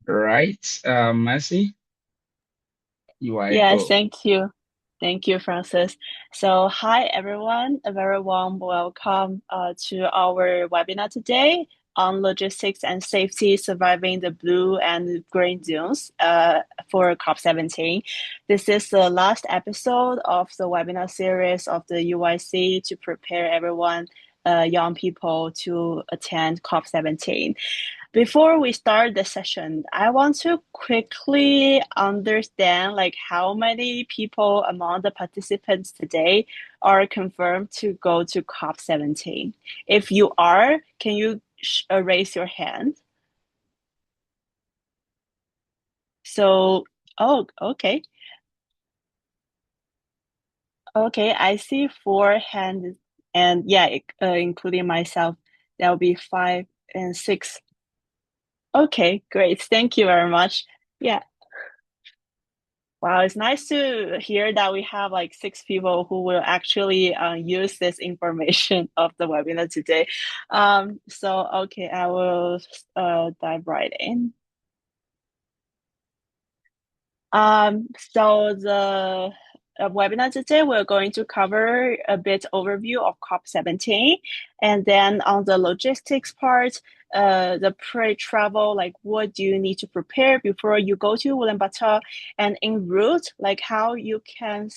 Right. Mercy, you are a Yes, go. thank you. Thank you, Francis. So, hi everyone. A very warm welcome to our webinar today on logistics and safety surviving the blue and green zones for COP17. This is the last episode of the webinar series of the UIC to prepare everyone, young people, to attend COP17. Before we start the session, I want to quickly understand like how many people among the participants today are confirmed to go to COP17. If you are, can you raise your hand? So, oh, okay. Okay, I see four hands and yeah, including myself, that'll be five and six. Okay, great. Thank you very much. Yeah. Wow, it's nice to hear that we have like six people who will actually use this information of the webinar today. Okay, I will dive right in. So the webinar today, we're going to cover a bit overview of COP17, and then on the logistics part, the pre-travel, like what do you need to prepare before you go to Ulaanbaatar, and en route, like how you can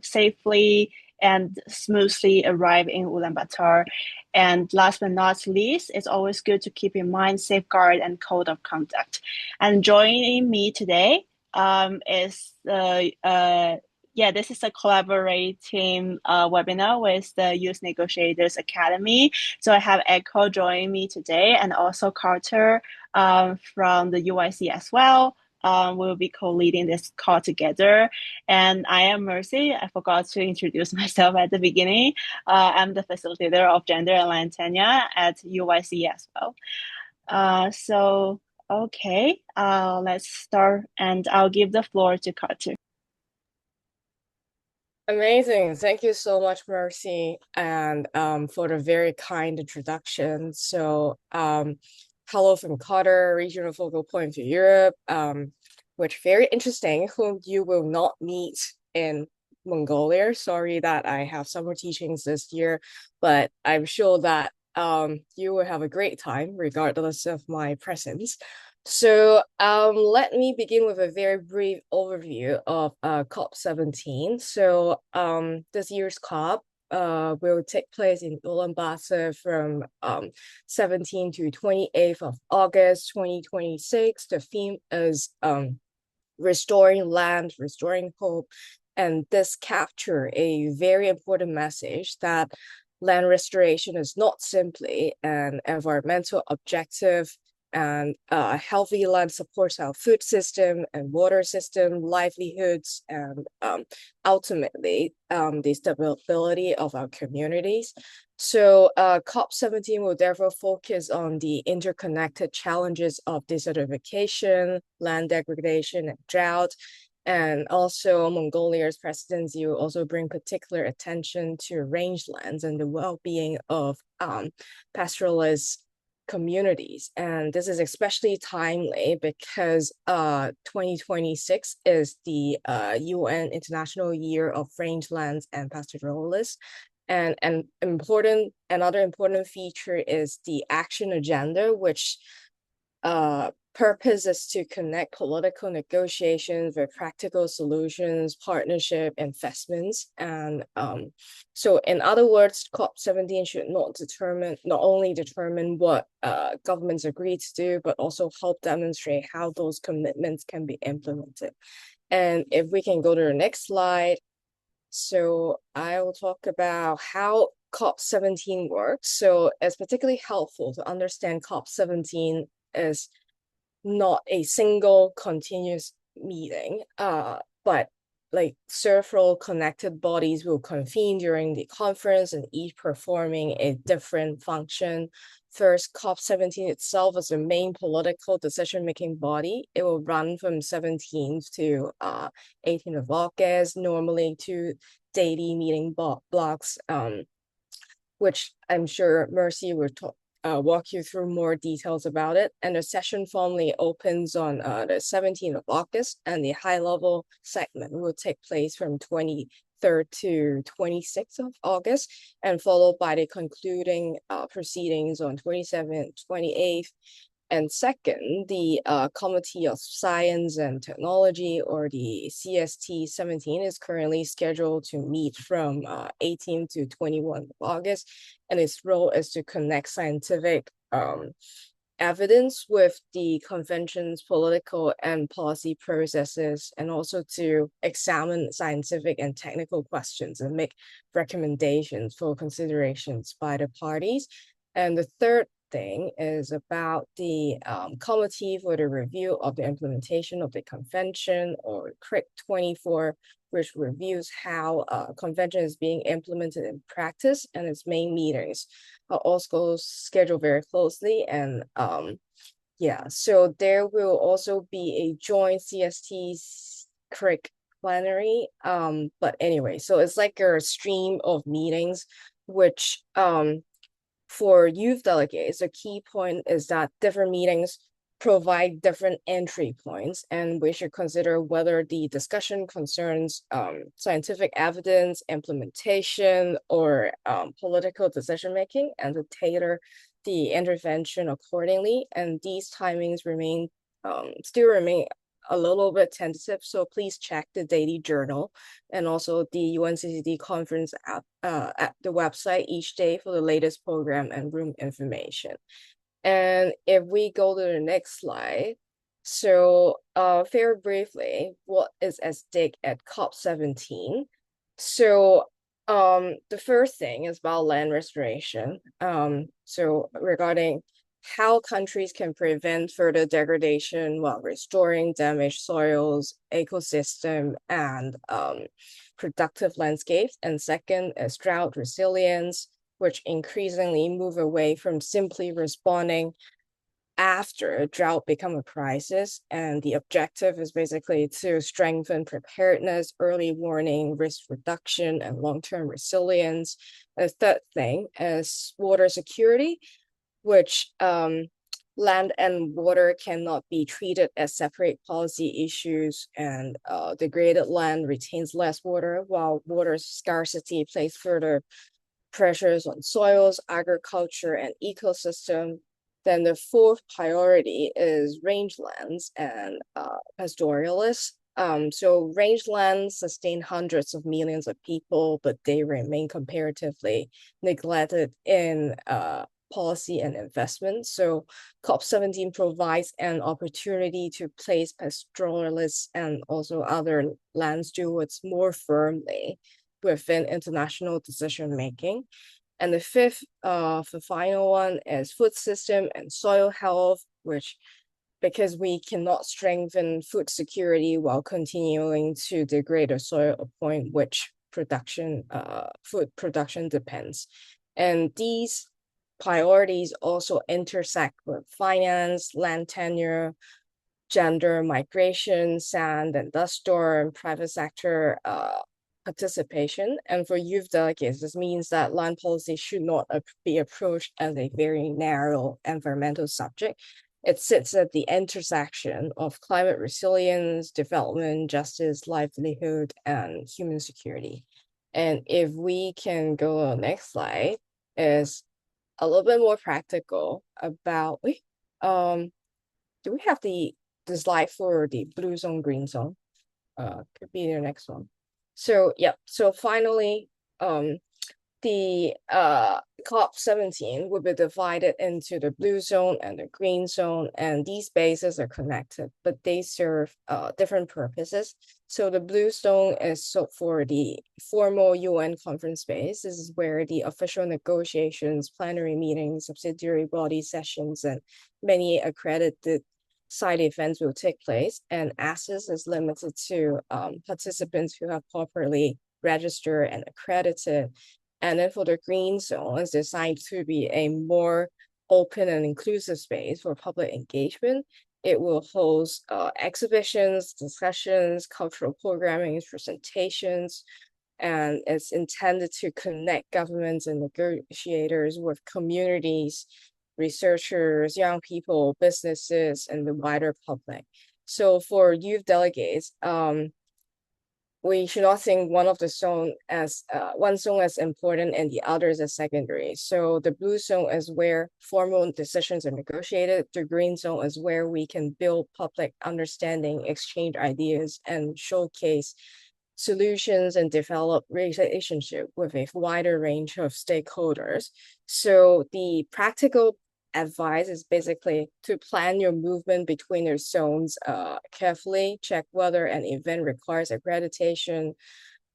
safely and smoothly arrive in Ulaanbaatar. And last but not least, it's always good to keep in mind safeguard and code of conduct. And joining me today is yeah, this is a collaborating webinar with the Youth Negotiators Academy. So I have Echo joining me today and also Carter from the UIC as well. We'll be co-leading this call together. And I am Mercy. I forgot to introduce myself at the beginning. I'm the facilitator of Gender Aligned Tenure at UIC as well. Okay, let's start, and I'll give the floor to Carter. Amazing. Thank you so much, Mercy, and for the very kind introduction. Hello from Qatar, regional focal point for Europe, which very interesting, whom you will not meet in Mongolia. Sorry that I have summer teachings this year, but I'm sure that you will have a great time regardless of my presence. Let me begin with a very brief overview of COP17. This year's COP will take place in Ulaanbaatar from 17 to 28th of August 2026. The theme is restoring land, restoring hope, and this capture a very important message that land restoration is not simply an environmental objective, and healthy land supports our food system and water system, livelihoods, and ultimately the stability of our communities. COP17 will therefore focus on the interconnected challenges of desertification, land degradation, and drought. And also, Mongolia's presidency will also bring particular attention to rangelands and the well-being of pastoralist communities. And this is especially timely because 2026 is the UN International Year of Rangelands and Pastoralists. And another important feature is the action agenda, which purpose is to connect political negotiations with practical solutions, partnership, investments. And so in other words, COP17 should not only determine what governments agree to do, but also help demonstrate how those commitments can be implemented. And if we can go to the next slide. So I will talk about how COP17 works. So it's particularly helpful to understand COP17 is not a single continuous meeting, but like several connected bodies will convene during the conference and each performing a different function. First, COP17 itself is the main political decision-making body. It will run from 17th to 18th of August, normally two daily meeting blocks, which I'm sure Mercy will walk you through more details about it. And the session formally opens on the 17th of August, and the high-level segment will take place from 23rd to 26th of August, and followed by the concluding proceedings on 27th, 28th. And second, the Committee of Science and Technology, or the CST-17, is currently scheduled to meet from 18 to 21 of August, and its role is to connect scientific evidence with the convention's political and policy processes, and also to examine scientific and technical questions and make recommendations for considerations by the parties. And the third thing is about the Committee for the Review of the Implementation of the Convention, or CRIC 24, which reviews how convention is being implemented in practice, and its main meetings are also scheduled very closely. And yeah, so there will also be a joint CST CRIC plenary. But anyway, so it's like a stream of meetings, which for youth delegates, the key point is that different meetings provide different entry points, and we should consider whether the discussion concerns scientific evidence, implementation, or political decision-making, and to tailor the intervention accordingly. And these timings still remain a little bit tentative, so please check the daily journal and also the UNCCD conference app at the website each day for the latest program and room information. And if we go to the next slide, so very briefly, what is at stake at COP17? So the first thing is about land restoration. So regarding how countries can prevent further degradation while restoring damaged soils, ecosystem, and productive landscapes. And second is drought resilience, which increasingly move away from simply responding after a drought become a crisis. And the objective is basically to strengthen preparedness, early warning, risk reduction, and long-term resilience. The third thing is water security, which land and water cannot be treated as separate policy issues, and degraded land retains less water, while water scarcity places further pressures on soils, agriculture, and ecosystem. Then the fourth priority is rangelands and pastoralists. So rangelands sustain hundreds of millions of people, but they remain comparatively neglected in policy and investment. So COP17 provides an opportunity to place pastoralists and also other land stewards more firmly within international decision making. And the fifth, the final one, is food system and soil health, which, because we cannot strengthen food security while continuing to degrade the soil, a point which food production depends. And these priorities also intersect with finance, land tenure, gender, migration, sand and dust storm, private sector participation. And for youth delegates, this means that land policy should not be approached as a very narrow environmental subject. It sits at the intersection of climate resilience, development, justice, livelihood, and human security. And if we can go to the next slide, is a little bit more practical about, do we have the slide for the blue zone, green zone? Could be the next one. So yeah, so finally, the COP17 will be divided into the blue zone and the green zone, and these bases are connected, but they serve different purposes. So the blue zone is for the formal UN conference space. This is where the official negotiations, plenary meetings, subsidiary body sessions, and many accredited side events will take place, and access is limited to participants who have properly registered and accredited. And then for the green zone, it's designed to be a more open and inclusive space for public engagement. It will host exhibitions, discussions, cultural programming, presentations, and it's intended to connect governments and negotiators with communities researchers, young people, businesses, and the wider public. So for youth delegates, we should not think one zone as important and the others as secondary. So the blue zone is where formal decisions are negotiated. The green zone is where we can build public understanding, exchange ideas, and showcase solutions and develop relationship with a wider range of stakeholders. So the practical advice is basically to plan your movement between your zones carefully, check whether an event requires accreditation,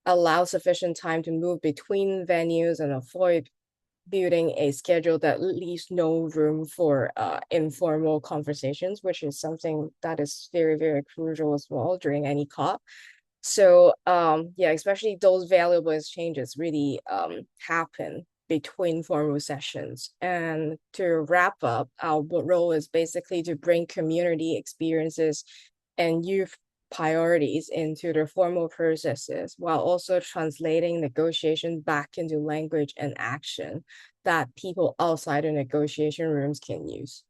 allow sufficient time to move between venues, and avoid building a schedule that leaves no room for informal conversations, which is something that is very, very crucial as well during any COP. So yeah, especially those valuable exchanges really happen between formal sessions. And to wrap up, our role is basically to bring community experiences and youth priorities into the formal processes, while also translating negotiation back into language and action that people outside the negotiation rooms can use.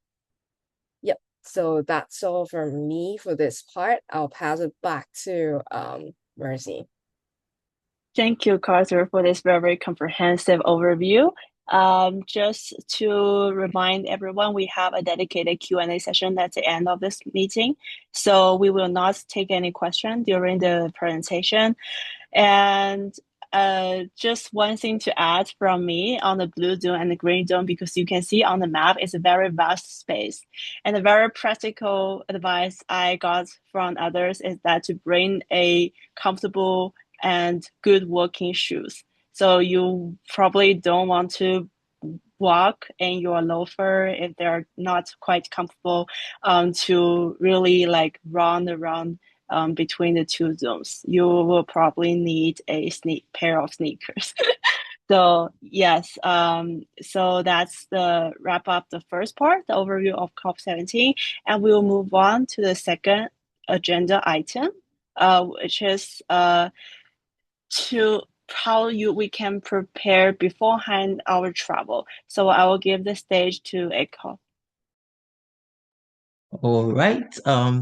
Yep. So that's all from me for this part. I'll pass it back to Mercy. Thank you, Carter, for this very comprehensive overview. Just to remind everyone, we have a dedicated Q&A session at the end of this meeting. So we will not take any question during the presentation. And just one thing to add from me on the blue zone and the green zone, because you can see on the map, it's a very vast space. And a very practical advice I got from others is that to bring a comfortable and good working shoes. So you probably don't want to walk in your loafer if they're not quite comfortable to really like run around between the two zones. You will probably need a pair of sneakers. So yes, so that's the wrap up the first part, the overview of COP17, and we will move on to the second agenda item, which is to how we can prepare beforehand our travel. So I will give the stage to Echo. All right.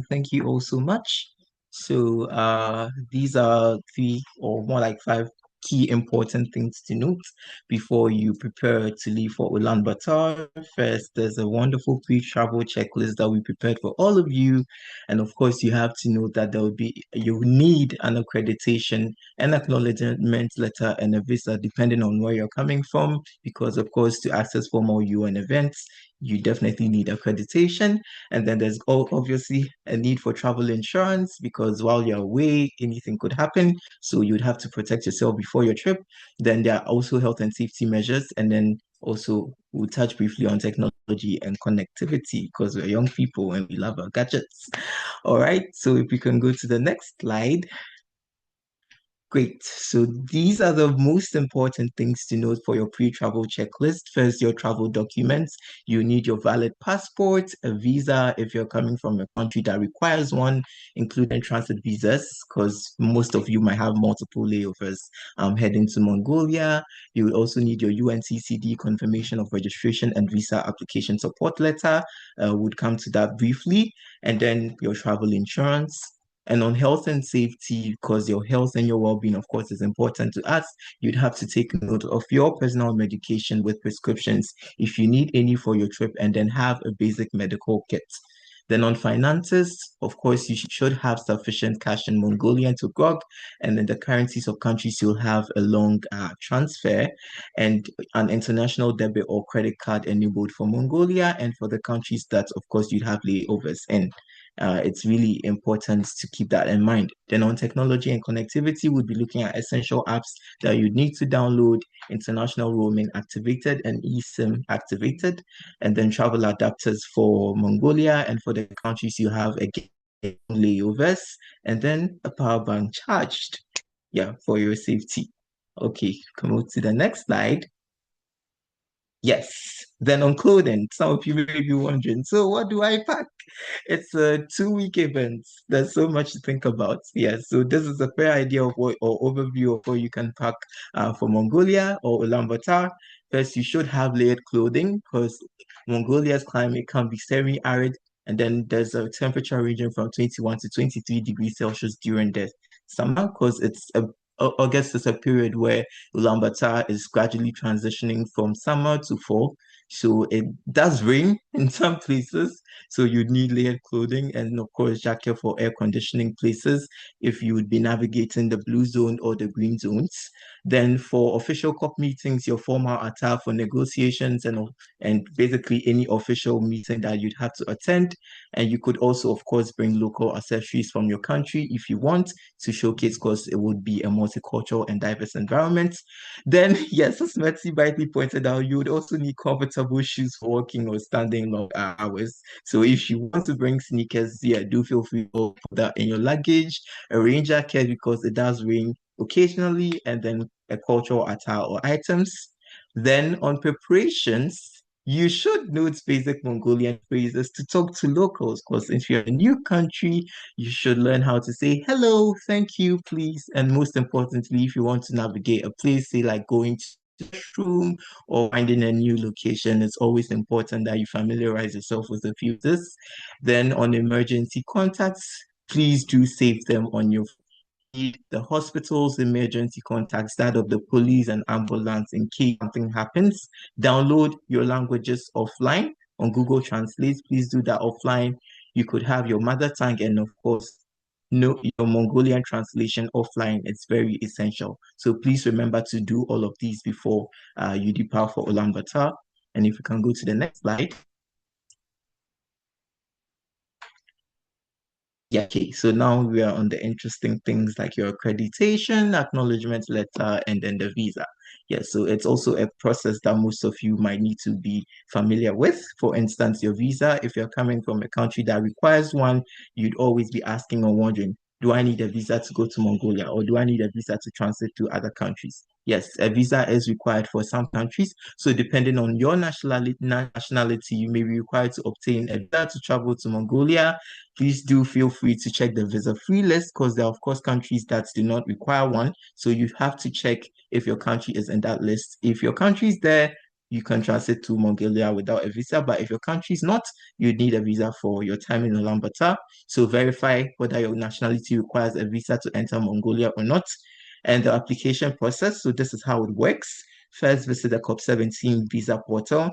Thank you all so much. So these are 3 or more like 5 key important things to note before you prepare to leave for Ulaanbaatar. First, there's a wonderful pre-travel checklist that we prepared for all of you. And of course, you have to know that you need an accreditation, an acknowledgement letter, and a visa, depending on where you're coming from, because of course, to access formal UN events, you definitely need accreditation. And then there's obviously a need for travel insurance because while you're away, anything could happen. So you'd have to protect yourself before your trip. Then there are also health and safety measures. And then also we'll touch briefly on technology and connectivity because we're young people and we love our gadgets. All right. So if we can go to the next slide. Great. So these are the most important things to note for your pre-travel checklist. First, your travel documents. You need your valid passport, a visa if you're coming from a country that requires one, including transit visas, because most of you might have multiple layovers heading to Mongolia. You will also need your UNCCD confirmation of registration and visa application support letter. Would come to that briefly. And then your travel insurance. And on health and safety, because your health and your well-being, of course, is important to us, you'd have to take note of your personal medication with prescriptions if you need any for your trip, and then have a basic medical kit. Then on finances, of course, you should have sufficient cash in Mongolian to grog, and in the currencies of countries you'll have a long transfer, and an international debit or credit card enabled for Mongolia, and for the countries that, of course, you'd have layovers in. It's really important to keep that in mind. Then on technology and connectivity, we'll be looking at essential apps that you need to download, international roaming activated and eSIM activated, and then travel adapters for Mongolia, and for the countries you have again layovers, and then a power bank charged, yeah, for your safety. Okay, come on to the next slide. Yes. Then on clothing, some of you may be wondering, so what do I pack? It's a 2-week event. There's so much to think about. Yeah, so this is a fair idea of what or overview of what you can pack for Mongolia or Ulaanbaatar. First, you should have layered clothing because Mongolia's climate can be semi-arid, and then there's a temperature ranging from 21 to 23 degrees Celsius during the summer, because August is a period where Ulaanbaatar is gradually transitioning from summer to fall. So it does rain in some places. So you need layered clothing and of course jacket for air conditioning places if you would be navigating the blue zone or the green zones. Then for official COP meetings, your formal attire for negotiations and basically any official meeting that you'd have to attend. And you could also, of course, bring local accessories from your country if you want to showcase, because it would be a multicultural and diverse environment. Then, yes, as Metsi rightly pointed out, you would also need comfortable shoes for walking or standing long hours. So if you want to bring sneakers, yeah, do feel free to put that in your luggage, a rain jacket because it does rain occasionally, and then a cultural attire or items. Then on preparations, you should know basic Mongolian phrases to talk to locals, because if you're in a new country, you should learn how to say hello, thank you, please. And most importantly, if you want to navigate a place, say like going to the restroom or finding a new location, it's always important that you familiarize yourself with a few of this. Then on emergency contacts, please do save them on your the hospital's emergency contacts, that of the police and ambulance in case something happens. Download your languages offline on Google Translate. Please do that offline. You could have your mother tongue and, of course, know your Mongolian translation offline. It's very essential. So please remember to do all of these before you depart for Ulaanbaatar. And if you can go to the next slide. Yeah, okay. So now we are on the interesting things like your accreditation, acknowledgement letter, and then the visa. Yeah, so it's also a process that most of you might need to be familiar with. For instance, your visa, if you're coming from a country that requires one, you'd always be asking or wondering, do I need a visa to go to Mongolia, or do I need a visa to transit to other countries? Yes, a visa is required for some countries. So depending on your nationality, you may be required to obtain a visa to travel to Mongolia. Please do feel free to check the visa-free list, because there are, of course, countries that do not require one. So you have to check if your country is in that list. If your country is there, you can transit to Mongolia without a visa. But if your country is not, you need a visa for your time in Ulaanbaatar. So verify whether your nationality requires a visa to enter Mongolia or not. And the application process. So this is how it works. First, visit the COP17 visa portal.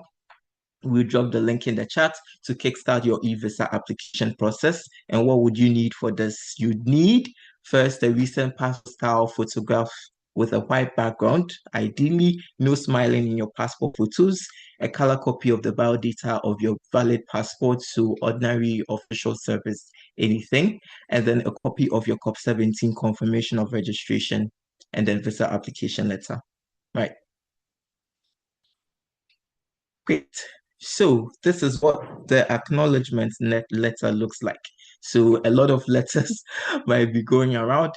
We'll drop the link in the chat to kickstart your e-visa application process. And what would you need for this? You'd need first a recent passport style photograph with a white background, ideally no smiling in your passport photos, a color copy of the biodata of your valid passport, so ordinary official service, anything, and then a copy of your COP17 confirmation of registration, and then visa application letter. Right. Great. So this is what the acknowledgement letter looks like. So a lot of letters might be going around.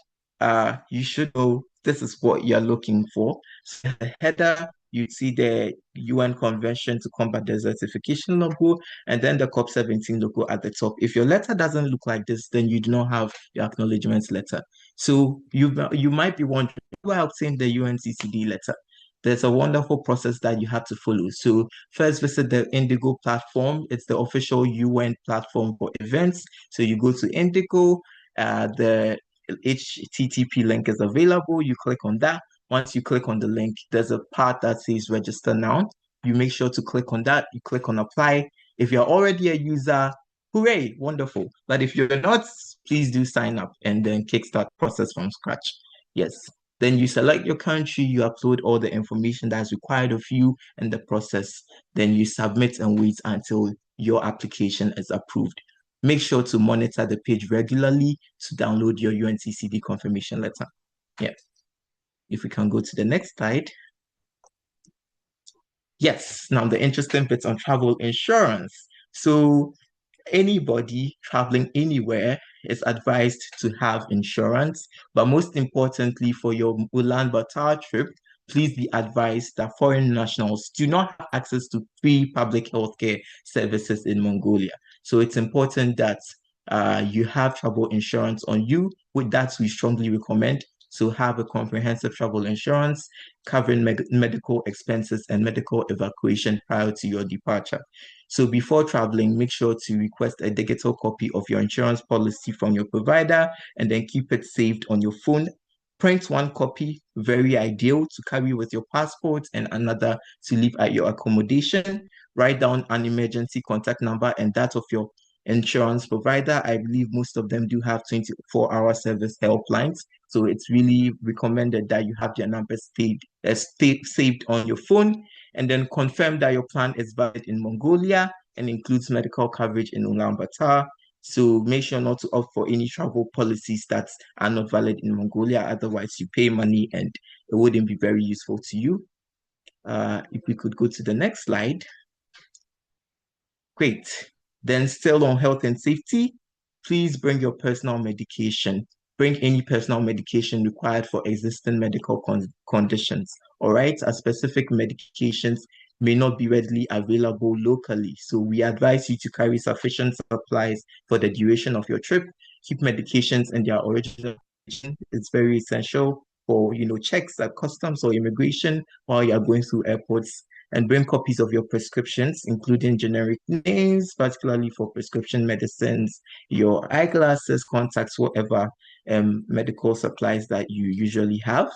You should know this is what you're looking for. So the header, you see the UN Convention to Combat Desertification logo, and then the COP17 logo at the top. If your letter doesn't look like this, then you do not have your acknowledgement letter. So you might be wondering, how do I obtain the UNCCD letter? There's a wonderful process that you have to follow. So first visit the Indigo platform. It's the official UN platform for events. So you go to Indigo, the HTTP link is available. You click on that. Once you click on the link, there's a part that says register now. You make sure to click on that. You click on apply. If you're already a user, hooray, wonderful. But if you're not, please do sign up and then kickstart process from scratch. Yes. Then you select your country, you upload all the information that's required of you in the process. Then you submit and wait until your application is approved. Make sure to monitor the page regularly to download your UNCCD confirmation letter. Yeah. If we can go to the next slide. Yes, now the interesting bit on travel insurance. So anybody traveling anywhere is advised to have insurance, but most importantly for your Ulaanbaatar trip, please be advised that foreign nationals do not have access to free public healthcare services in Mongolia. So it's important that you have travel insurance on you. With that, we strongly recommend. So have a comprehensive travel insurance covering medical expenses and medical evacuation prior to your departure. So before traveling, make sure to request a digital copy of your insurance policy from your provider and then keep it saved on your phone. Print one copy, very ideal to carry with your passport, and another to leave at your accommodation. Write down an emergency contact number and that of your insurance provider. I believe most of them do have 24-hour service helplines. So it's really recommended that you have their numbers saved on your phone, and then confirm that your plan is valid in Mongolia and includes medical coverage in Ulaanbaatar. So make sure not to opt for any travel policies that are not valid in Mongolia. Otherwise, you pay money and it wouldn't be very useful to you. If we could go to the next slide. Great. Then still on health and safety, please bring your personal medication. Bring any personal medication required for existing medical conditions. All right, as specific medications may not be readily available locally. So we advise you to carry sufficient supplies for the duration of your trip. Keep medications in their original location. It's very essential for checks at customs or immigration while you're going through airports, and bring copies of your prescriptions, including generic names, particularly for prescription medicines, your eyeglasses, contacts, whatever medical supplies that you usually have.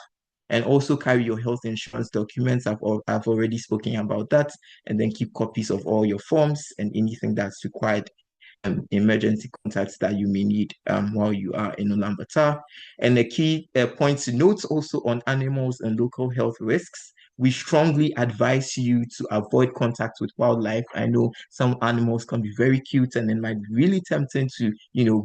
And also carry your health insurance documents. I've already spoken about that. And then keep copies of all your forms and anything that's required, emergency contacts that you may need while you are in Ulaanbaatar. And a key point to note also on animals and local health risks: we strongly advise you to avoid contact with wildlife. I know some animals can be very cute and it might be really tempting to,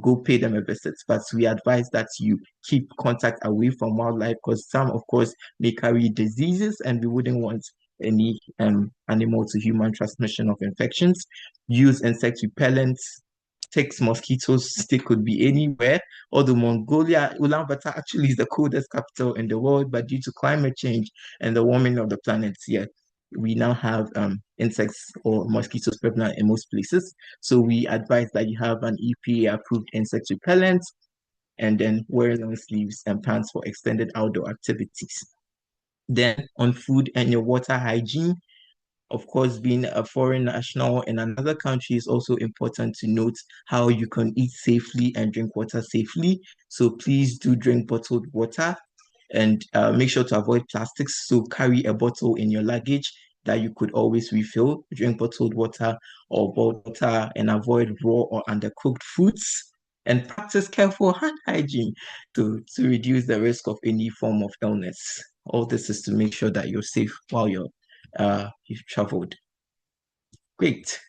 go pay them a visit, but we advise that you keep contact away from wildlife because some, of course, may carry diseases and we wouldn't want any animal to human transmission of infections. Use insect repellents. Ticks, mosquitoes, they could be anywhere. Although Mongolia, Ulaanbaatar actually is the coldest capital in the world, but due to climate change and the warming of the planet here, we now have insects or mosquitoes prevalent in most places. So we advise that you have an EPA-approved insect repellent, and then wear long sleeves and pants for extended outdoor activities. Then on food and your water hygiene, of course, being a foreign national in another country is also important to note how you can eat safely and drink water safely. So please do drink bottled water and make sure to avoid plastics. So carry a bottle in your luggage that you could always refill. Drink bottled water or boiled water and avoid raw or undercooked foods. And practice careful hand hygiene to reduce the risk of any form of illness. All this is to make sure that you're safe while you've traveled. Great.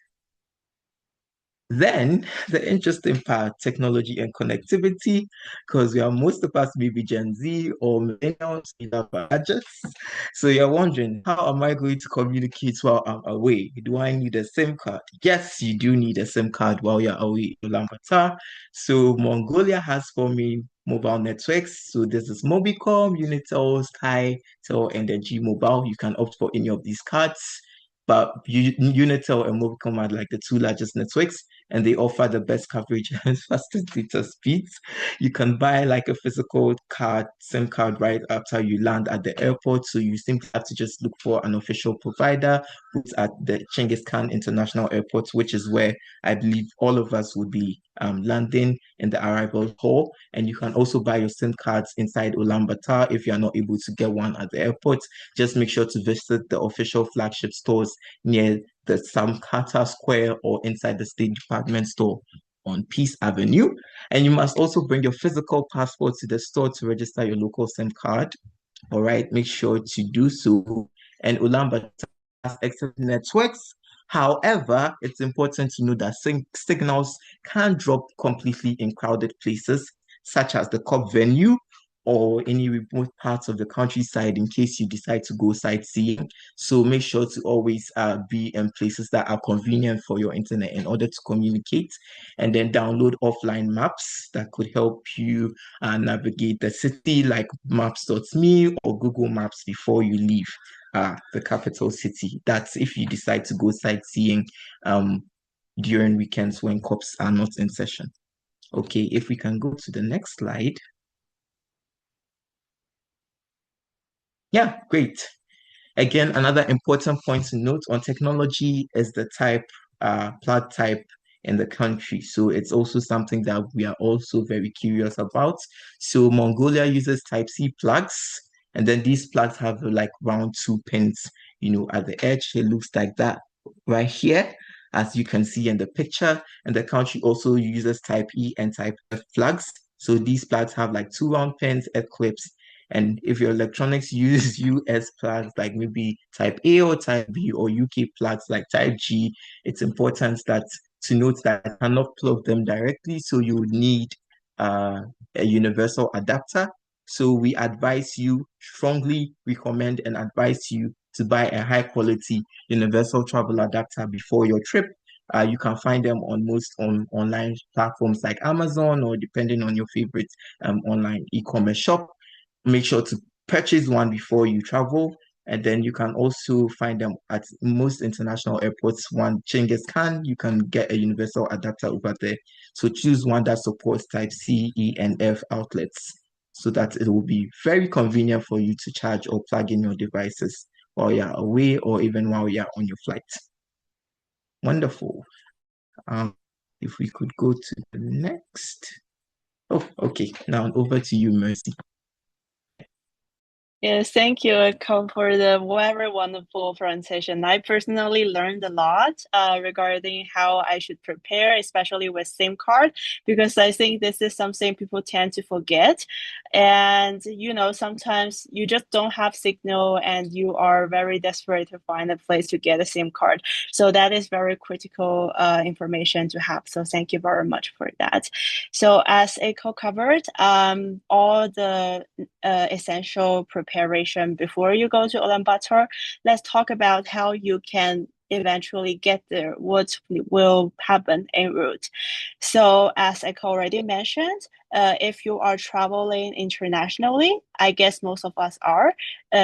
Then the interesting part, technology and connectivity, because most of us may be Gen Z or millennials, we have gadgets. So you're wondering, how am I going to communicate while I'm away? Do I need a SIM card? Yes, you do need a SIM card while you're away in Ulaanbaatar. So Mongolia has 4 main mobile networks. So this is Mobicom, Unitel, SkyTel, and then G Mobile. You can opt for any of these cards. But Unitel and Mobicom are like the two largest networks, and they offer the best coverage and fastest data speeds. You can buy like a physical card, SIM card, right after you land at the airport. So you simply have to just look for an official provider who's at the Chinggis Khaan International Airport, which is where I believe all of us would be landing in the arrival hall. And you can also buy your SIM cards inside Ulaanbaatar if you're not able to get one at the airport. Just make sure to visit the official flagship stores near the Samkata Square or inside the State Department store on Peace Avenue. And you must also bring your physical passport to the store to register your local SIM card. All right, make sure to do so. And Ulaanbaatar has excellent networks. However, it's important to know that signals can drop completely in crowded places, such as the COP venue or any remote parts of the countryside in case you decide to go sightseeing. So make sure to always be in places that are convenient for your internet in order to communicate, and then download offline maps that could help you navigate the city, like maps.me or Google Maps, before you leave the capital city. That's if you decide to go sightseeing during weekends when cops are not in session. Okay, if we can go to the next slide. Yeah, great. Again, another important point to note on technology is the type plug type in the country. So it's also something that we are also very curious about. So Mongolia uses type C plugs, and then these plugs have like round two pins, at the edge. It looks like that right here, as you can see in the picture. And the country also uses type E and type F plugs. So these plugs have like two round pins, F clips. And if your electronics use US plugs like maybe type A or type B, or UK plugs like type G, it's important that to note that you cannot plug them directly. So you would need a universal adapter. So we strongly recommend and advise you to buy a high quality universal travel adapter before your trip. You can find them on most online platforms like Amazon, or depending on your favorite online e-commerce shop. Make sure to purchase one before you travel. And then you can also find them at most international airports. One, Chinggis Khan, you can get a universal adapter over there. So choose one that supports type C, E, and F outlets, so that it will be very convenient for you to charge or plug in your devices while you're away, or even while you're on your flight. Wonderful. If we could go to the next. Oh, okay. Now over to you, Mercy. Yes, thank you, Echo, for the very wonderful presentation. I personally learned a lot regarding how I should prepare, especially with SIM card, because I think this is something people tend to forget. And, sometimes you just don't have signal and you are very desperate to find a place to get a SIM card. So that is very critical information to have. So thank you very much for that. So as Echo covered, all the essential preparation before you go to Ulaanbaatar, let's talk about how you can eventually get there, what will happen en route. So as I already mentioned, if you are traveling internationally, I guess most of us are,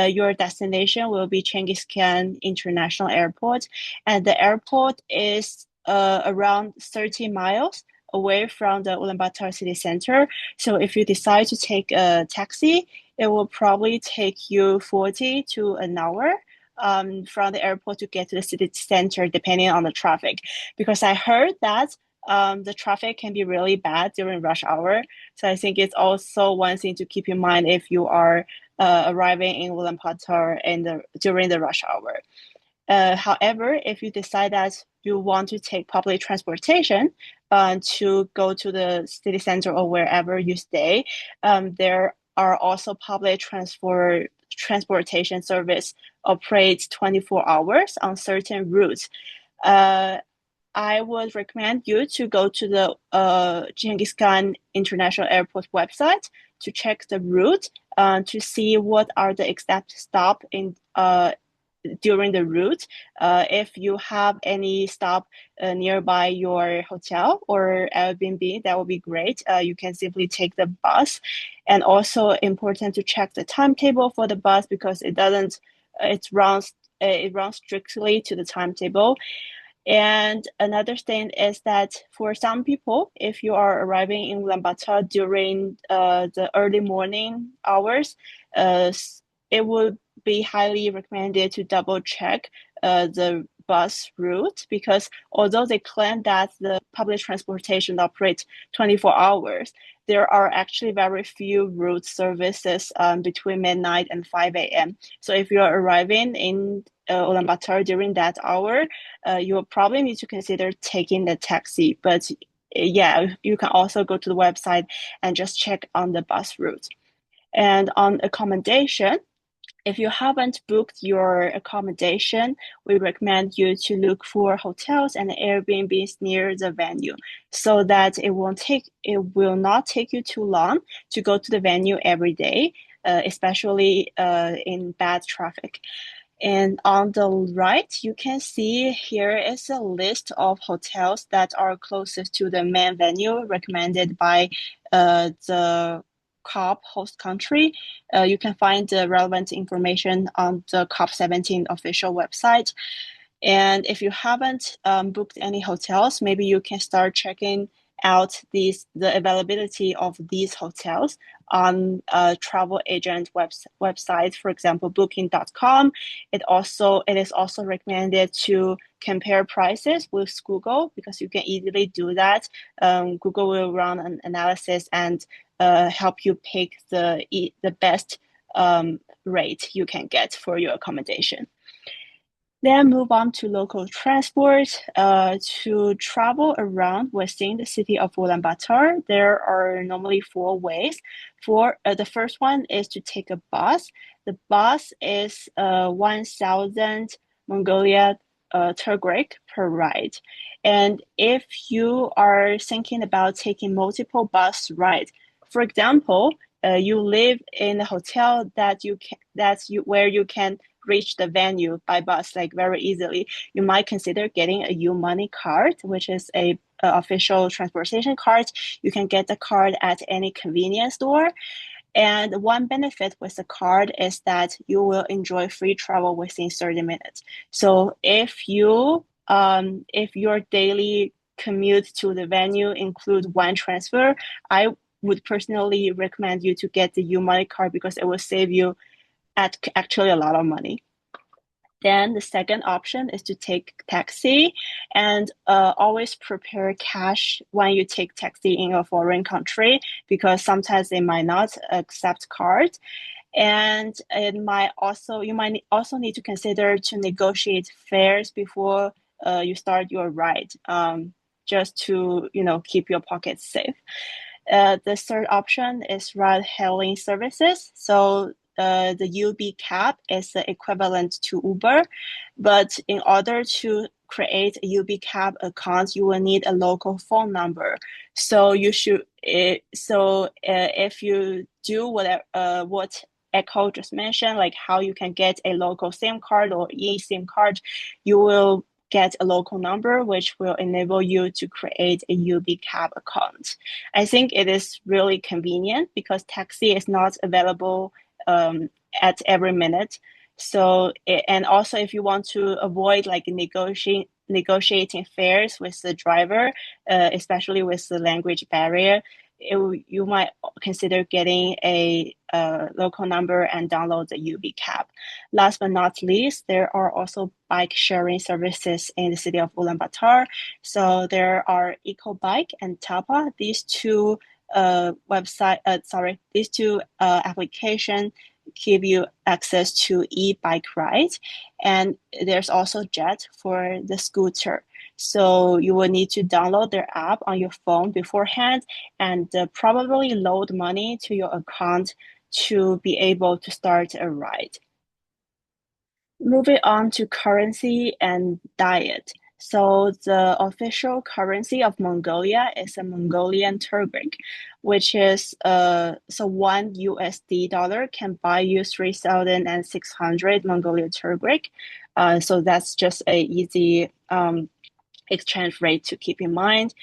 your destination will be Chinggis Khaan International Airport. And the airport is around 30 miles away from the Ulaanbaatar city center. So if you decide to take a taxi, it will probably take you 40 to an hour from the airport to get to the city center, depending on the traffic. Because I heard that the traffic can be really bad during rush hour. So I think it's also one thing to keep in mind if you are arriving in Ulaanbaatar during the rush hour. However, if you decide that you want to take public transportation to go to the city center or wherever you stay, there are also public transportation service operates 24 hours on certain routes. I would recommend you to go to the Chinggis Khan International Airport website to check the route to see what are the exact stop in during the route. If you have any stop nearby your hotel or Airbnb, that would be great. You can simply take the bus. And also important to check the timetable for the bus, because it runs strictly to the timetable. And another thing is that for some people, if you are arriving in Ulaanbaatar during the early morning hours, it would be highly recommended to double check the bus route, because although they claim that the public transportation operates 24 hours, there are actually very few route services between midnight and 5 a.m. So if you're arriving in Ulaanbaatar during that hour, you will probably need to consider taking the taxi. But yeah, you can also go to the website and just check on the bus route. And on accommodation, if you haven't booked your accommodation, we recommend you to look for hotels and Airbnbs near the venue, so that it will not take you too long to go to the venue every day, especially in bad traffic. And on the right, you can see here is a list of hotels that are closest to the main venue recommended by the COP host country. You can find the relevant information on the COP17 official website. And if you haven't booked any hotels, maybe you can start checking out the availability of these hotels on travel agent websites, for example, booking.com. It is also recommended to compare prices with Google, because you can easily do that. Google will run an analysis and help you pick the best rate you can get for your accommodation. Then move on to local transport. To travel around within the city of Ulaanbaatar, there are normally 4 ways. The first one is to take a bus. The bus is 1,000 Mongolia Turgric per ride. And if you are thinking about taking multiple bus rides, for example, you live in a hotel where you can reach the venue by bus like very easily, you might consider getting a U-Money card, which is a official transportation card. You can get the card at any convenience store. And one benefit with the card is that you will enjoy free travel within 30 minutes. So if your daily commute to the venue include one transfer, I would personally recommend you to get the U-Money card, because it will save you actually a lot of money. Then the second option is to take taxi, and always prepare cash when you take taxi in a foreign country, because sometimes they might not accept cards. And you might also need to consider to negotiate fares before you start your ride, just to keep your pockets safe. The third option is ride-hailing services. So the UB cab is the equivalent to Uber, but in order to create a UB cab account, you will need a local phone number. So if you do what Echo just mentioned, like how you can get a local SIM card or eSIM card, you will get a local number, which will enable you to create a UB cab account. I think it is really convenient because taxi is not available at every minute. So, and also if you want to avoid like negotiating fares with the driver, especially with the language barrier, you might consider getting a local number and download the UB cab. Last but not least, there are also bike sharing services in the city of Ulaanbaatar. So there are EcoBike and Tapa. These two applications give you access to e-bike rides, and there's also Jet for the scooter. So you will need to download their app on your phone beforehand and probably load money to your account to be able to start a ride. Moving on to currency and diet. So the official currency of Mongolia is a Mongolian turgric, which is so $1 can buy you 3,600 Mongolian turgric. So that's just a easy exchange rate to keep in mind.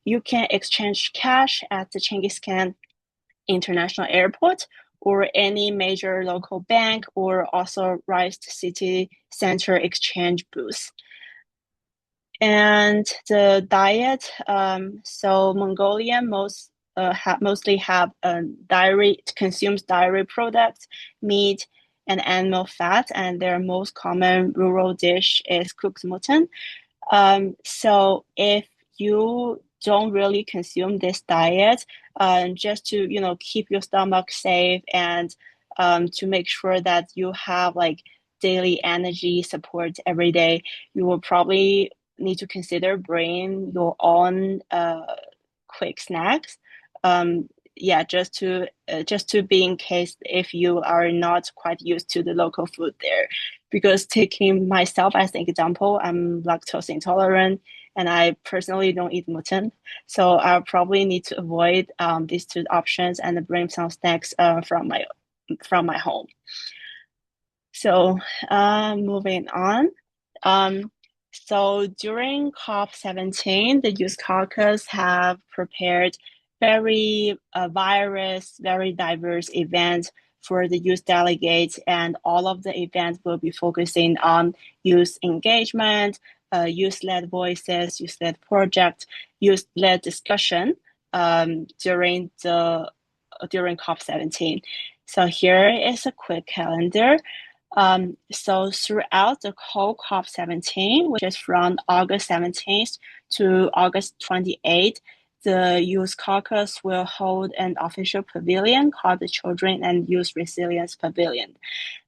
You can exchange cash at the Chinggis Khaan International Airport or any major local bank or authorized city center exchange booth. And the diet, so Mongolian mostly have consumes dairy products, meat, and animal fat, and their most common rural dish is cooked mutton. So if you don't really consume this diet, just to keep your stomach safe and to make sure that you have like daily energy support every day, you will probably need to consider bringing your own quick snacks. Just to be in case if you are not quite used to the local food there. Because taking myself as an example, I'm lactose intolerant and I personally don't eat mutton. So I'll probably need to avoid these two options and bring some snacks from my home. So moving on. So during COP17, the Youth Caucus have prepared very diverse events for the youth delegates, and all of the events will be focusing on youth engagement, youth-led voices, youth-led project, youth-led discussion during COP17. So here is a quick calendar. So throughout the whole COP17, which is from August 17th to August 28th, the Youth Caucus will hold an official pavilion called the Children and Youth Resilience Pavilion.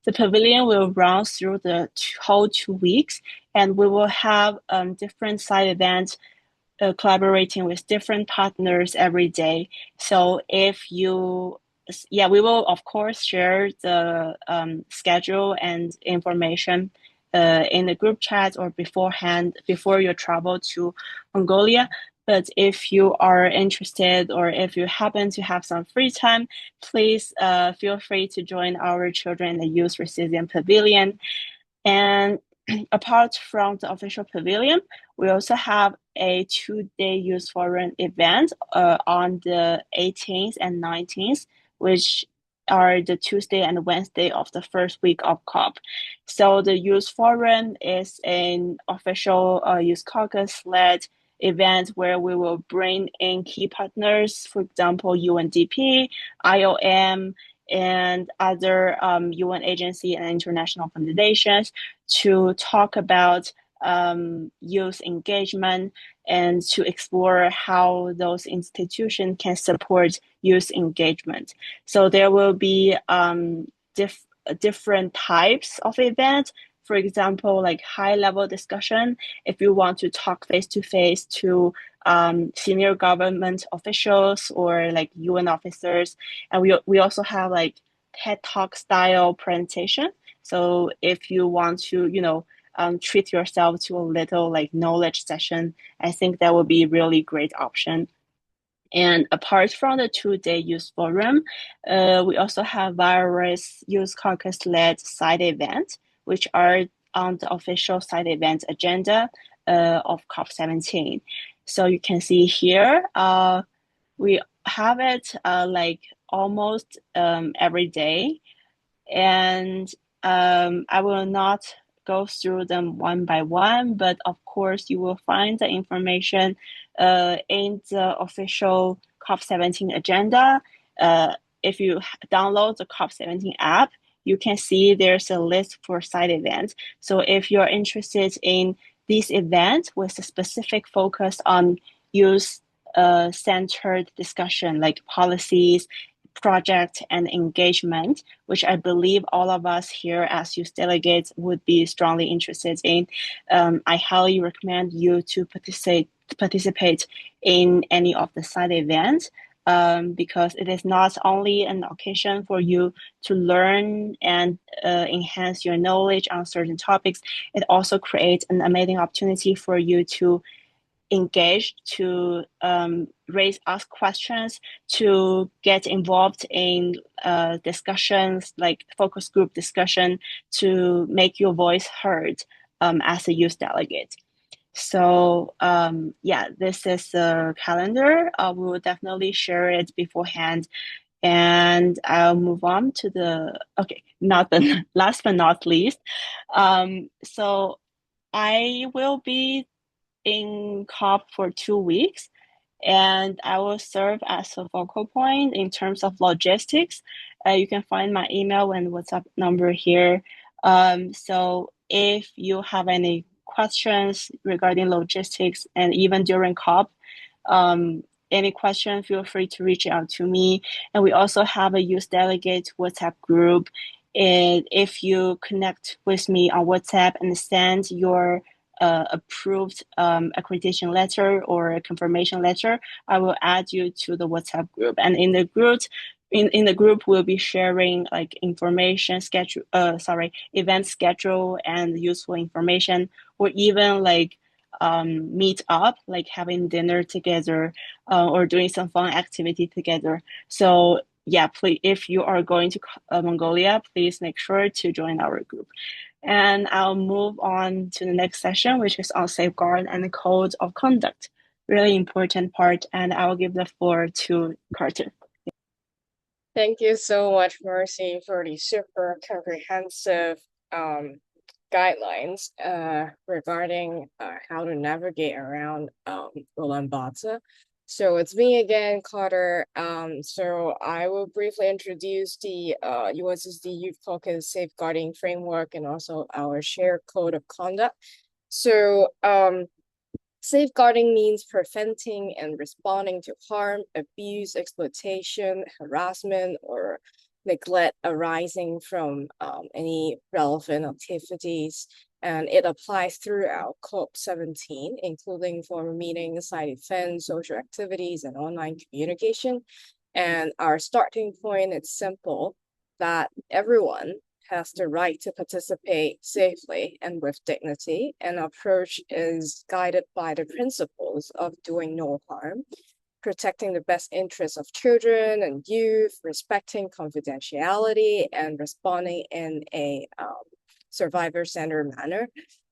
The pavilion will run through the whole 2 weeks, and we will have different side events collaborating with different partners every day. So if you, we will of course share the schedule and information in the group chat or beforehand, before your travel to Mongolia. But if you are interested or if you happen to have some free time, please feel free to join our Children and Youth Resilient Pavilion. And apart from the official pavilion, we also have a 2-day youth forum event on the 18th and 19th, which are the Tuesday and Wednesday of the first week of COP. So the youth forum is an official youth caucus-led event where we will bring in key partners, for example, UNDP, IOM, and other UN agency and international foundations to talk about youth engagement and to explore how those institutions can support youth engagement. So there will be different types of events. For example, like high-level discussion, if you want to talk face-to-face to senior government officials or like UN officers. And we also have like TED Talk style presentation. So if you want to, treat yourself to a little like knowledge session, I think that would be a really great option. And apart from the 2-day youth forum, we also have various youth caucus-led side events, which are on the official side event agenda of COP17. So you can see here, we have it like almost every day. And I will not go through them one by one, but of course you will find the information in the official COP17 agenda. If you download the COP17 app, you can see there's a list for side events. So if you're interested in these events with a specific focus on youth centered discussion like policies, project, and engagement, which I believe all of us here as youth delegates would be strongly interested in, I highly recommend you to participate in any of the side events, because it is not only an occasion for you to learn and enhance your knowledge on certain topics, it also creates an amazing opportunity for you to engage, to ask questions, to get involved in discussions like focus group discussion, to make your voice heard as a youth delegate. So this is the calendar. We will definitely share it beforehand. And I'll move on to last but not least. So I will be in COP for 2 weeks, and I will serve as a focal point in terms of logistics. You can find my email and WhatsApp number here. So if you have any questions regarding logistics and even during COP, any question, feel free to reach out to me. And we also have a youth delegate WhatsApp group. And if you connect with me on WhatsApp and send your approved accreditation letter or a confirmation letter, I will add you to the WhatsApp group. And in the group, we'll be sharing like information schedule, event schedule and useful information, or even like meet up, like having dinner together or doing some fun activity together. So yeah, please, if you are going to Mongolia, please make sure to join our group. And I'll move on to the next session, which is on safeguard and the code of conduct. Really important part, and I will give the floor to Carter. Thank you so much, Mercy, for the super comprehensive guidelines regarding how to navigate around Ulaanbaatar. So it's me again, Carter. So I will briefly introduce the UNCCD Youth Caucus Safeguarding Framework and also our shared code of conduct. So safeguarding means preventing and responding to harm, abuse, exploitation, harassment, or neglect arising from any relevant activities. And it applies throughout COP17, including formal meetings, side events, social activities, and online communication. And our starting point is simple, that everyone has the right to participate safely and with dignity. And our approach is guided by the principles of doing no harm, protecting the best interests of children and youth, respecting confidentiality, and responding in a survivor-centered manner.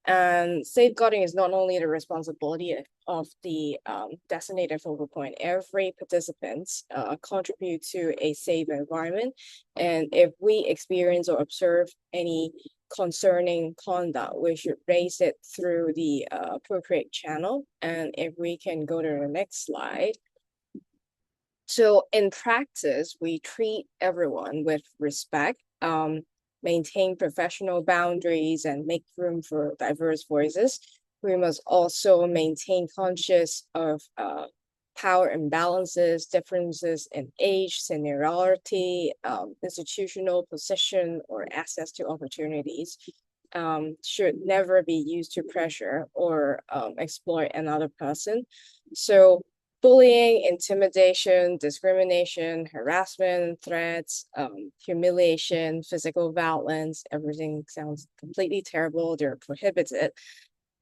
And safeguarding is not only the responsibility of the designated focal point. Every participant contribute to a safe environment. And if we experience or observe any concerning conduct, we should raise it through the appropriate channel. And if we can go to the next slide. So in practice, we treat everyone with respect, maintain professional boundaries, and make room for diverse voices. We must also maintain conscious of power imbalances, differences in age, seniority, institutional position, or access to opportunities. Should never be used to pressure or exploit another person. So bullying, intimidation, discrimination, harassment, threats, humiliation, physical violence, everything sounds completely terrible. They're prohibited,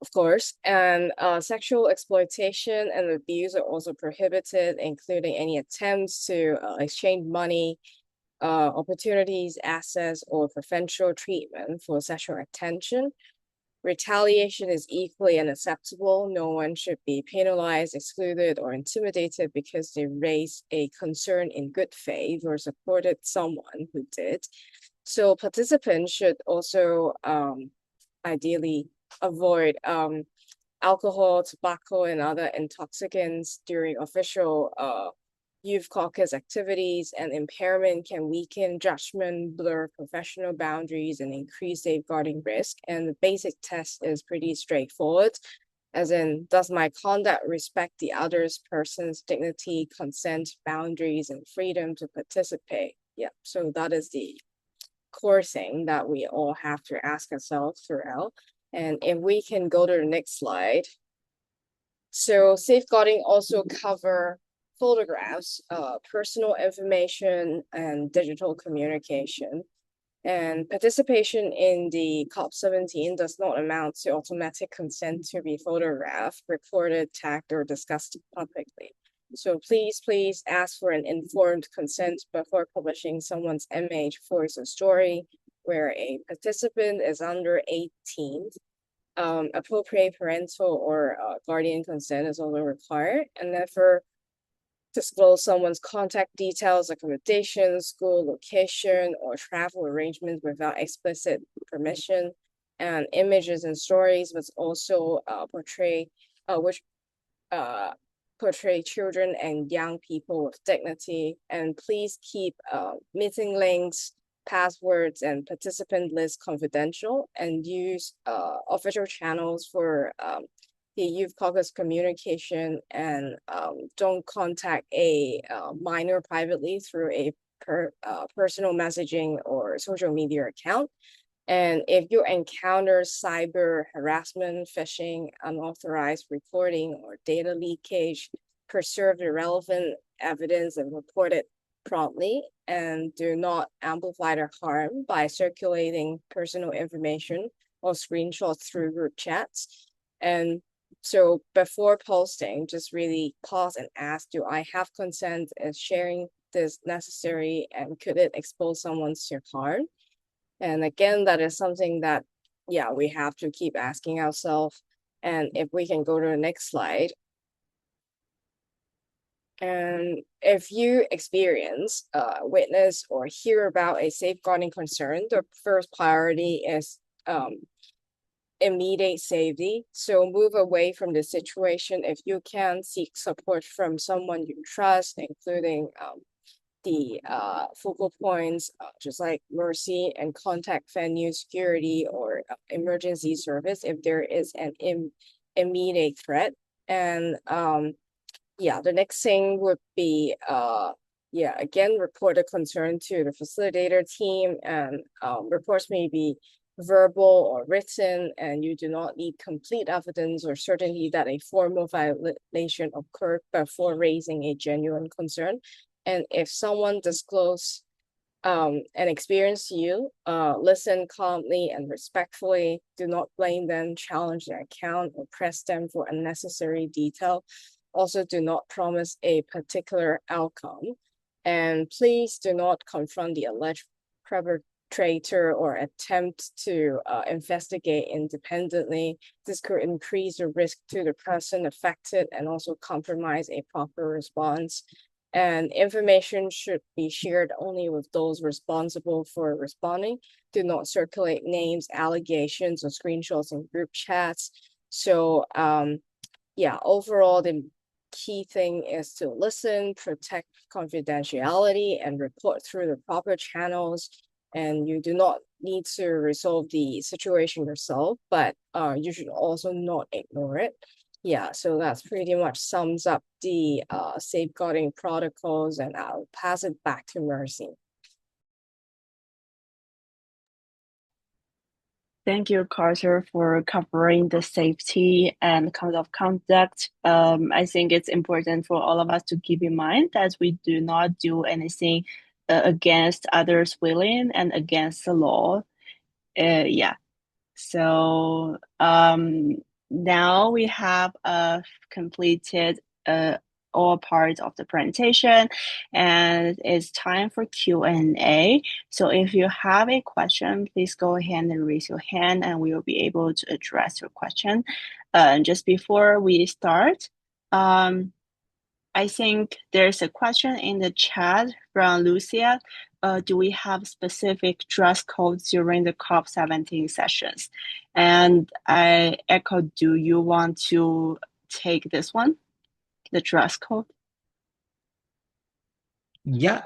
of course. And sexual exploitation and abuse are also prohibited, including any attempts to exchange money, opportunities, access, or preferential treatment for sexual attention. Retaliation is equally unacceptable. No one should be penalized, excluded, or intimidated because they raised a concern in good faith or supported someone who did. So participants should also ideally avoid alcohol, tobacco, and other intoxicants during official youth caucus activities, and impairment can weaken judgment, blur professional boundaries, and increase safeguarding risk. And the basic test is pretty straightforward, as in, does my conduct respect the other person's dignity, consent, boundaries, and freedom to participate? Yeah, so that is the core thing that we all have to ask ourselves throughout. And if we can go to the next slide. So safeguarding also cover photographs, personal information, and digital communication. And participation in the COP17 does not amount to automatic consent to be photographed, recorded, tagged, or discussed publicly. So please ask for an informed consent before publishing someone's image, voice, or story where a participant is under 18. Appropriate parental or guardian consent is also required, and never disclose someone's contact details, accommodation, school location, or travel arrangements without explicit permission. And images and stories must also portray children and young people with dignity. And please keep meeting links, passwords, and participant lists confidential, and use official channels for the Youth Caucus communication, and don't contact a minor privately through a personal messaging or social media account. And if you encounter cyber harassment, phishing, unauthorized recording, or data leakage, preserve the relevant evidence and report it promptly, and do not amplify the harm by circulating personal information or screenshots through group chats. And so before posting, just really pause and ask, do I have consent? Is sharing this necessary? And could it expose someone to harm? And again, that is something that, yeah, we have to keep asking ourselves. And if we can go to the next slide. And if you experience, witness, or hear about a safeguarding concern, the first priority is immediate safety. So move away from the situation if you can. Seek support from someone you trust, including the focal points, just like Mercy, and contact venue security or emergency service if there is an immediate threat. And yeah, the next thing would be yeah, again, report a concern to the facilitator team, and reports may be verbal or written, and you do not need complete evidence or certainty that a formal violation occurred before raising a genuine concern. And if someone disclose an experience to you, listen calmly and respectfully. Do not blame them, challenge their account, or press them for unnecessary detail. Also, do not promise a particular outcome. And please do not confront the alleged perpetrator or attempt to investigate independently. This could increase the risk to the person affected and also compromise a proper response. And information should be shared only with those responsible for responding. Do not circulate names, allegations, or screenshots in group chats. So yeah, overall, the key thing is to listen, protect confidentiality, and report through the proper channels. And you do not need to resolve the situation yourself, but you should also not ignore it. Yeah, so that's pretty much sums up the safeguarding protocols, and I'll pass it back to Mercy. Thank you, Carter, for covering the safety and code of conduct. I think it's important for all of us to keep in mind that we do not do anything against others' willing and against the law. Yeah. So now we have completed all parts of the presentation, and it's time for Q&A. So if you have a question, please go ahead and raise your hand, and we will be able to address your question. Just before we start, I think there's a question in the chat from Lucia. Do we have specific dress codes during the COP17 sessions? And I echo, do you want to take this one, the dress code? Yeah.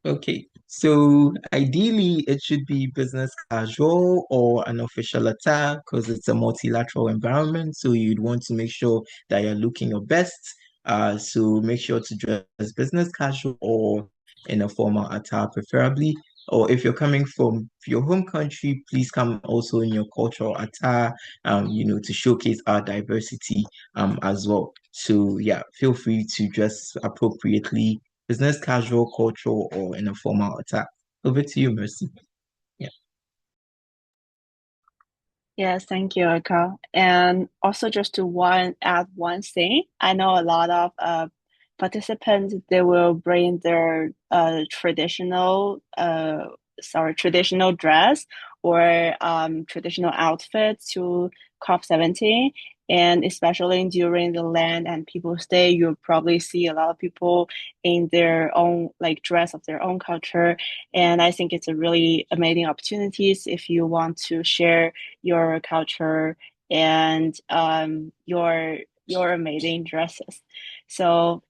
Okay. So ideally, it should be business casual or an official attire because it's a multilateral environment. So you'd want to make sure that you're looking your best. So make sure to dress business casual or in a formal attire, preferably. Or if you're coming from your home country, please come also in your cultural attire, to showcase our diversity, as well. So yeah, feel free to dress appropriately, business casual, cultural, or in a formal attire. Over to you, Mercy. Yeah. Yes, thank you, Echo. And also just to add one thing, I know a lot of participants, they will bring their traditional dress or traditional outfit to COP17. And especially during the Land and People's Day, you'll probably see a lot of people in their own like dress of their own culture. And I think it's a really amazing opportunities if you want to share your culture and your amazing dresses. So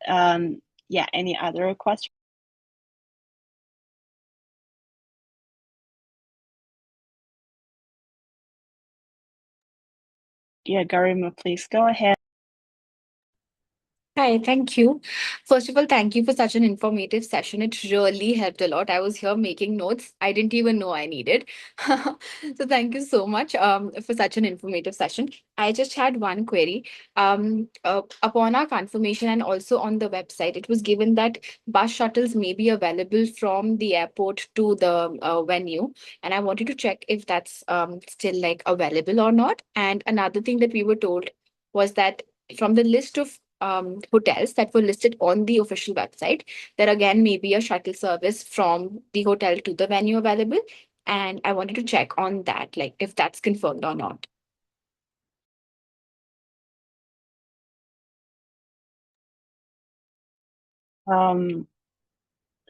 yeah, any other questions? Yeah, Garima, please go ahead. Hi, thank you. First of all, thank you for such an informative session. It really helped a lot. I was here making notes. I didn't even know I needed. So thank you so much for such an informative session. I just had one query. Upon our confirmation and also on the website, it was given that bus shuttles may be available from the airport to the venue. And I wanted to check if that's still like available or not. And another thing that we were told was that from the list of hotels that were listed on the official website, there again may be a shuttle service from the hotel to the venue available. And I wanted to check on that, like if that's confirmed or not.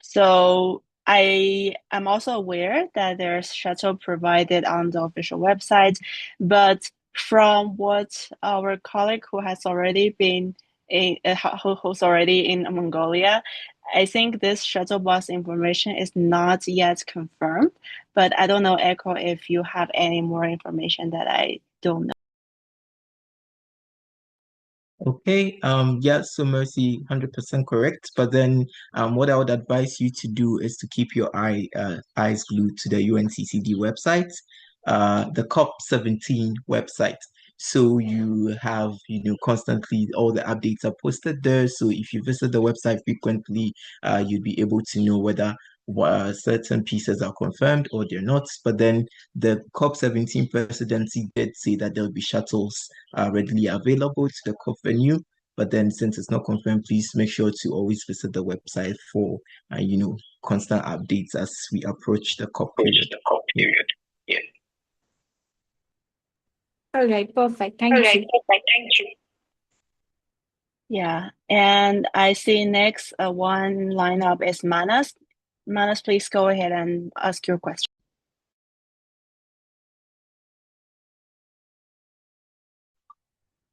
So I am also aware that there's shuttle provided on the official website, but from what our colleague who has already been who's already in Mongolia, I think this shuttle bus information is not yet confirmed, but I don't know, Echo, if you have any more information that I don't know. Okay, yeah, so Mercy, 100% correct. But then what I would advise you to do is to keep your eyes glued to the UNCCD website, the COP17 website. So you have, constantly all the updates are posted there. So if you visit the website frequently, you'd be able to know whether certain pieces are confirmed or they're not. But then the COP17 presidency did say that there'll be shuttles readily available to the COP venue. But then, since it's not confirmed, please make sure to always visit the website for, constant updates as we approach the COP period. Yeah. All right, perfect. Thank you. Yeah, and I see next one lineup is Manas. Manas, please go ahead and ask your question.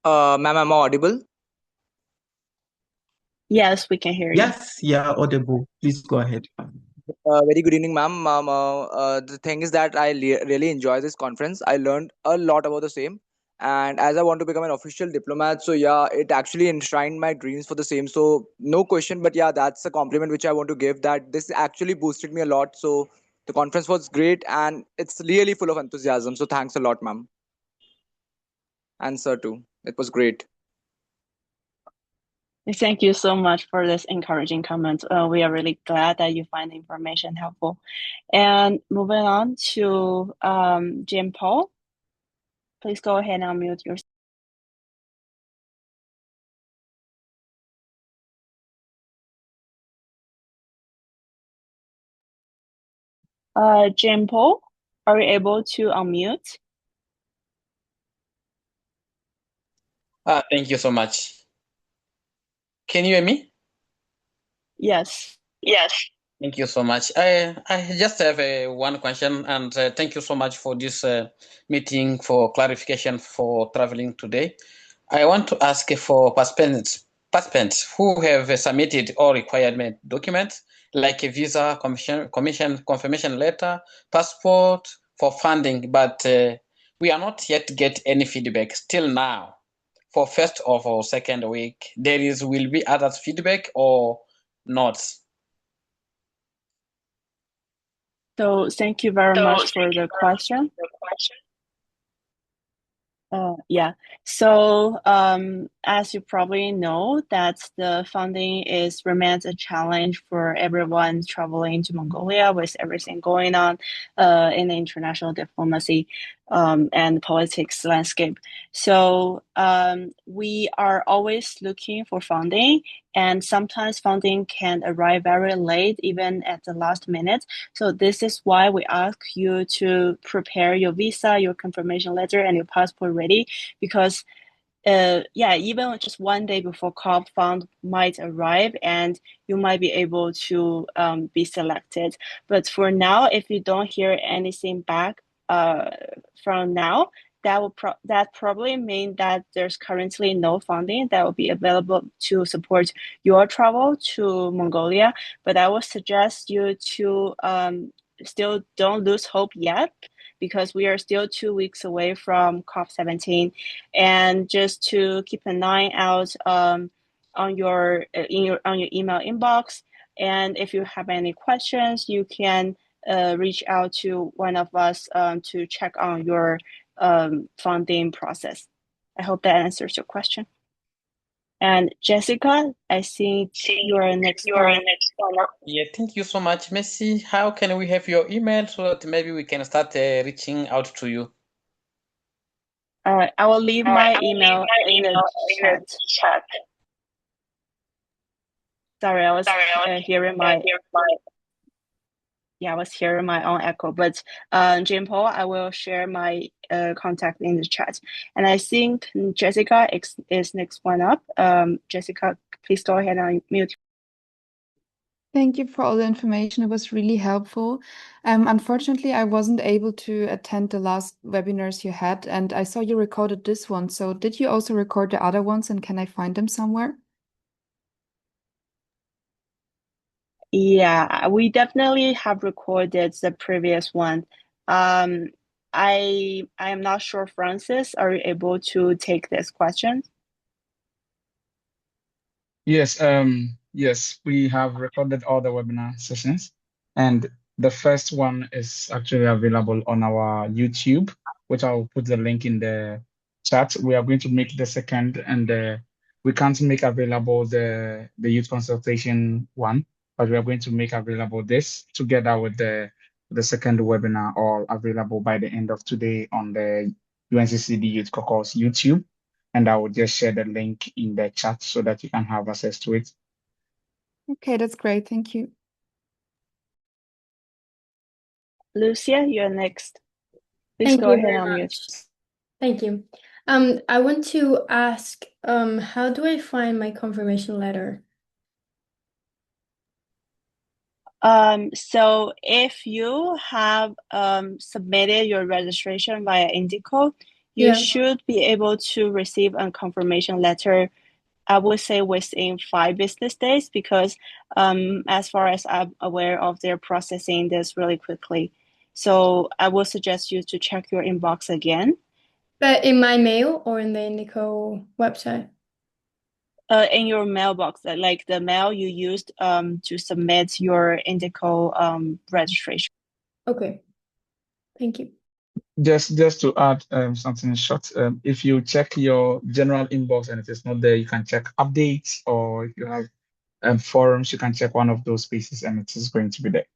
Ma'am, am I audible? Yes, we can hear you. Yes, yeah, audible. Please go ahead. Very good evening, ma'am. The thing is that I really enjoy this conference. I learned a lot about the same. And as I want to become an official diplomat, so yeah, it actually enshrined my dreams for the same. So no question, but yeah, that's a compliment which I want to give, that this actually boosted me a lot. So the conference was great and it's really full of enthusiasm. So thanks a lot, ma'am. And sir too. It was great. Thank you so much for this encouraging comment. We are really glad that you find the information helpful. And moving on to Jim Paul. Please go ahead and unmute yourself. Jim Paul, are you able to unmute? Thank you so much. Can you hear me? Yes. Thank you so much. I just have one question, and thank you so much for this meeting for clarification for traveling today. I want to ask for participants who have submitted all requirement documents like a visa, commission confirmation letter, passport for funding, but we are not yet get any feedback still now. For first or second week, will be other feedback or not? So thank you very much for the question. Yeah. So as you probably know, that the funding remains a challenge for everyone traveling to Mongolia with everything going on in the international diplomacy and politics landscape. So we are always looking for funding, and sometimes funding can arrive very late, even at the last minute. So this is why we ask you to prepare your visa, your confirmation letter, and your passport ready, because even just one day before COP, fund might arrive and you might be able to be selected. But for now, if you don't hear anything back from now, that probably mean that there's currently no funding that will be available to support your travel to Mongolia. But I would suggest you to still don't lose hope yet, because we are still 2 weeks away from COP17, and just to keep an eye out on your email inbox. And if you have any questions, you can reach out to one of us to check on your funding process. I hope that answers your question. And Jessica, I think you are next one. Yeah, thank you so much, Messi. How can we have your email so that maybe we can start reaching out to you? I will leave my email in the chat. Sorry, I was hearing my own echo. But Jim Paul, I will share my contact in the chat. And I think Jessica is next one up. Jessica, please go ahead and mute. Thank you for all the information. It was really helpful. Unfortunately, I wasn't able to attend the last webinars you had, and I saw you recorded this one. So did you also record the other ones, and can I find them somewhere? Yeah, we definitely have recorded the previous one. I am not sure, Francis, are you able to take this question? Yes, we have recorded all the webinar sessions, and the first one is actually available on our YouTube, which I'll put the link in the chat. We are going to make the second, and we can't make available the youth consultation one, but we are going to make available this together with the second webinar, all available by the end of today on the UNCCD Youth Caucus YouTube. And I will just share the link in the chat so that you can have access to it. Okay, that's great. Thank you. Lucia, you're next. Please Thank go you ahead very and unmute. much. Thank you. I want to ask, how do I find my confirmation letter? So if you have submitted your registration via Indico, you Yeah. should be able to receive a confirmation letter, I would say within 5 business days, because as far as I'm aware of, they're processing this really quickly. So I will suggest you to check your inbox again. But in my mail or in the Indico website? In your mailbox, like the mail you used to submit your Indico registration. Okay. Thank you. Just to add something short, if you check your general inbox and it is not there, you can check updates, or if you have forums, you can check one of those spaces and it is going to be there.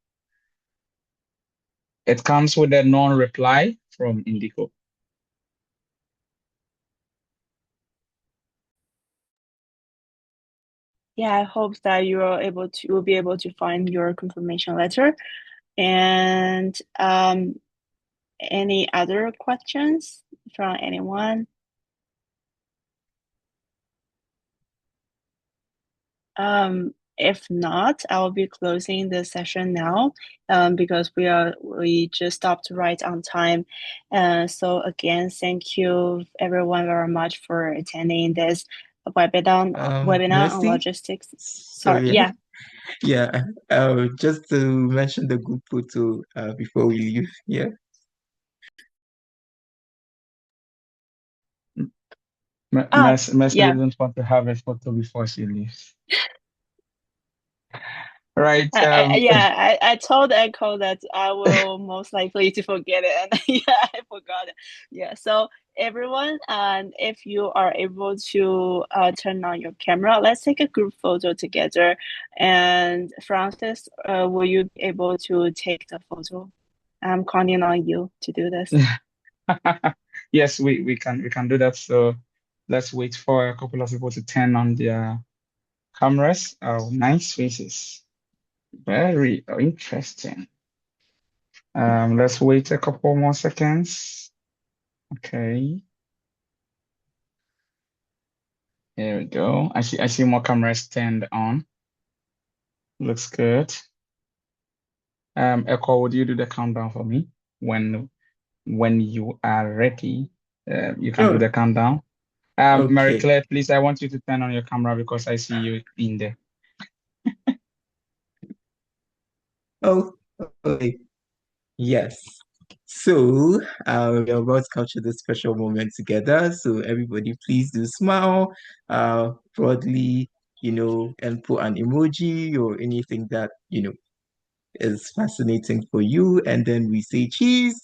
It comes with a non-reply from Indico. Yeah, I hope that you will be able to find your confirmation letter. And any other questions from anyone? If not, I will be closing the session now because we just stopped right on time. So again, thank you everyone very much for attending this webinar on Mercy. logistics. So Yeah. yeah. Just to mention the group photo before we leave. Yeah. Mercy yeah. doesn't want to have a photo before she leaves. Right. I told Echo that I will most likely to forget it, and yeah, I forgot it. Yeah, so everyone, and if you are able to turn on your camera, let's take a group photo together. And Francis, will you be able to take the photo? I'm counting on you to do this. Yes, we can do that. So let's wait for a couple of people to turn on their cameras. Oh, nice faces. Very interesting. Let's wait a couple more seconds. Okay. Here we go. I see more cameras turned on. Looks good. Echo, would you do the countdown for me when you are ready? You can do the countdown. Mary Okay. Claire, please, I want you to turn on your camera because I see you in there. Oh, okay. Yes. So we're about to capture this special moment together. So everybody, please do smile broadly, and put an emoji or anything that, is fascinating for you. And then we say cheese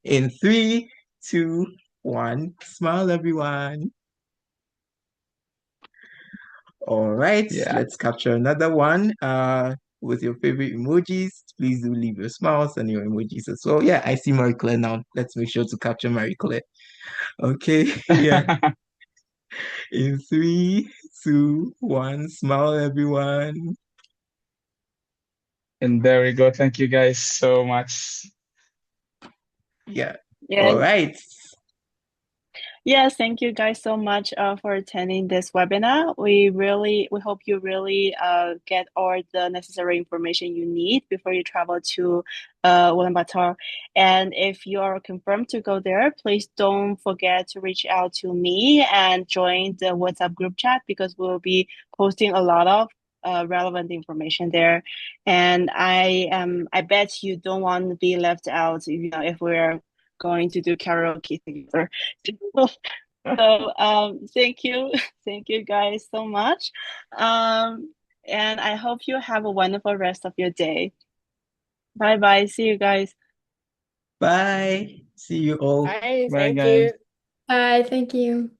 in 3, 2, 1. Smile, everyone. All right, Yeah. let's capture another one with your favorite emojis. Please do leave your smiles and your emojis as well. Yeah, I see Marie Claire now. Let's make sure to capture Marie Claire. Okay, yeah. In 3, 2, 1, smile, everyone. And there we go. Thank you guys so much. Yeah. Yeah. All right. Yes, thank you guys so much for attending this webinar. We hope you really get all the necessary information you need before you travel to Ulaanbaatar. And if you are confirmed to go there, please don't forget to reach out to me and join the WhatsApp group chat, because we'll be posting a lot of relevant information there. And I bet you don't want to be left out, if we're going to do karaoke together. So thank you, thank you guys so much, and I hope you have a wonderful rest of your day. Bye bye. See you guys. Bye. See you all. Bye. Bye, Thank guys. you. Bye, thank you.